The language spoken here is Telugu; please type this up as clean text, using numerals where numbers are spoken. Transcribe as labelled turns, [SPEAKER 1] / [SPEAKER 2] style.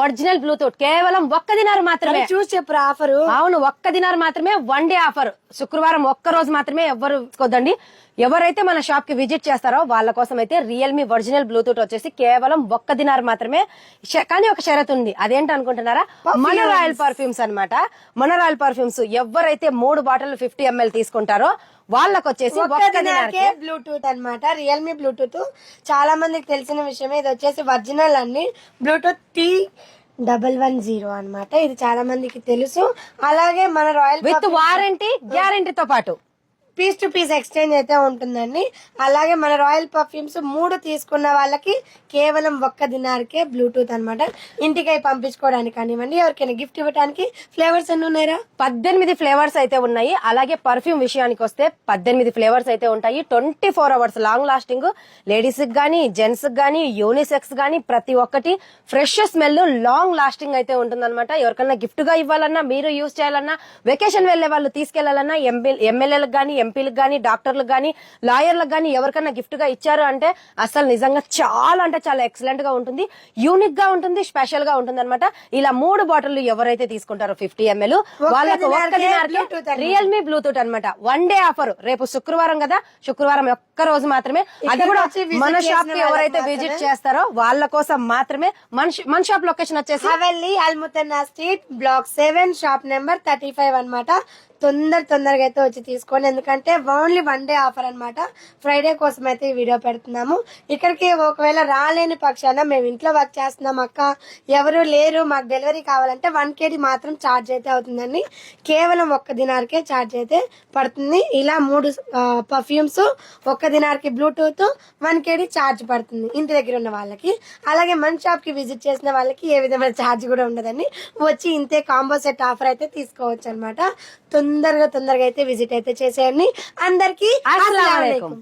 [SPEAKER 1] ఒరిజినల్ బ్లూటూత్ కేవలం ఒక్క దినారు మాత్రమే.
[SPEAKER 2] చూసి చెప్పు ఆఫర్.
[SPEAKER 1] అవును, ఒక్క దినారు మాత్రమే, వన్ డే ఆఫర్. శుక్రవారం ఒక్క రోజు మాత్రమే, ఎవ్వరు తీసుకోదండి. ఎవరైతే మన షాప్ కి విజిట్ చేస్తారో వాళ్ళ కోసం అయితే రియల్మీ ఒరిజినల్ బ్లూటూత్ వచ్చేసి కేవలం ఒక్క దినారు మాత్రమే. కానీ ఒక షరతు ఉంది, అదేంటి అనుకుంటున్నారా? మన రాయల్ పర్ఫ్యూమ్స్ అన్నమాట. మన రాయల్ పర్ఫ్యూమ్స్ ఎవరైతే 3 బాటిల్ 50 ml తీసుకుంటారో వాళ్ళకి వచ్చేసి ఒక్క దినార్కే
[SPEAKER 2] బ్లూటూత్ అన్నమాట. రియల్మీ బ్లూటూత్ చాలా మందికి తెలిసిన విషయమే. ఇది వచ్చేసి ఒరిజినల్ అన్ని బ్లూటూత్ T110 అన్నమాట. ఇది చాలా మందికి తెలుసు. అలాగే మన రాయల్
[SPEAKER 1] విత్ వారంటీ గ్యారంటీతో పాటు
[SPEAKER 2] పీస్ టు పీస్ ఎక్స్చేంజ్ అయితే ఉంటుందండి. అలాగే మన రాయల్ పర్ఫ్యూమ్స్ 3 తీసుకున్న వాళ్ళకి కేవలం ఒక్క దినార్కే బ్లూటూత్ అన్నమాట. ఇంటికి పంపించుకోవడానికి కానివ్వండి, ఎవరికైనా గిఫ్ట్ ఇవ్వడానికి. ఫ్లేవర్స్ ఎన్ని ఉన్నాయా?
[SPEAKER 1] 18 ఫ్లేవర్స్ అయితే ఉన్నాయి. అలాగే పర్ఫ్యూమ్ విషయానికి వస్తే 18 ఫ్లేవర్స్ అయితే ఉంటాయి. 24 hours లాంగ్ లాస్టింగ్. లేడీస్ కి గానీ, జెంట్స్ కి గానీ, యూనిసెక్స్ గానీ ప్రతి ఒక్కటి ఫ్రెష్ స్మెల్, లాంగ్ లాస్టింగ్ అయితే ఉంటుందన్నమాట. ఎవరికైనా గిఫ్ట్ గా ఇవ్వాలన్నా, మీరు యూజ్ చేయాలన్నా, వెకేషన్ వెళ్లే వాళ్ళు తీసుకెళ్లాలన్నా, ఎమ్మెల్యేలకు గానీ, ఎంపీలకు గానీ, డాక్టర్లకు గానీ, లాయర్లకు గానీ ఎవరికైనా గిఫ్ట్ గా ఇచ్చారు అంటే అసలు నిజంగా చాలా అంటే చాలా ఎక్సలెంట్ గా ఉంటుంది, యూనిక్ గా ఉంటుంది, స్పెషల్ గా ఉంటుంది అనమాట. ఇలా 3 బాటిల్ ఎవరైతే తీసుకుంటారో 50 ml వాళ్ళకి ఒక్క దినార్కే రియల్మీ బ్లూటూత్ అన్నమాట. One day offer. రేపు శుక్రవారం కదా, శుక్రవారం ఒక్క రోజు మాత్రమే. అది కూడా మన షాప్ కి ఎవరైతే విజిట్ చేస్తారో వాళ్ళ కోసం మాత్రమే. మన షాప్ లొకేషన్ వచ్చేసి
[SPEAKER 2] హవెల్లీ అల్ముతన్నా స్ట్రీట్, బ్లాక్ 7, షాప్ నెంబర్ 35 అన్నమాట. తొందరగా అయితే వచ్చి తీసుకోండి, ఎందుకంటే ఓన్లీ వన్ డే ఆఫర్ అన్నమాట. ఫ్రైడే కోసం అయితే ఈ వీడియో పెడుతున్నాము. ఇక్కడికి ఒకవేళ రాలేని పక్షాన మేము ఇంట్లో వర్క్ చేస్తున్నాం అక్క, ఎవరు లేరు, మాకు డెలివరీ కావాలంటే 1 kg మాత్రం ఛార్జ్ అయితే అవుతుందండి. కేవలం ఒక్క దినార్కే ఛార్జ్ అయితే పడుతుంది. ఇలా 3 పర్ఫ్యూమ్స్, ఒక్క దినార్కి బ్లూటూత్, 1 kg ఛార్జ్ పడుతుంది ఇంటి దగ్గర ఉన్న వాళ్ళకి. అలాగే మన షాప్ కి విజిట్ చేసిన వాళ్ళకి ఏ విధమైన ఛార్జ్ కూడా ఉండదండి. వచ్చి ఇంతే కాంబో సెట్ ఆఫర్ అయితే తీసుకోవచ్చు అనమాట. తొందరగా అయితే విజిట్ అయితే చేసేయండి. అందరికి అస్సలాము అలైకుం.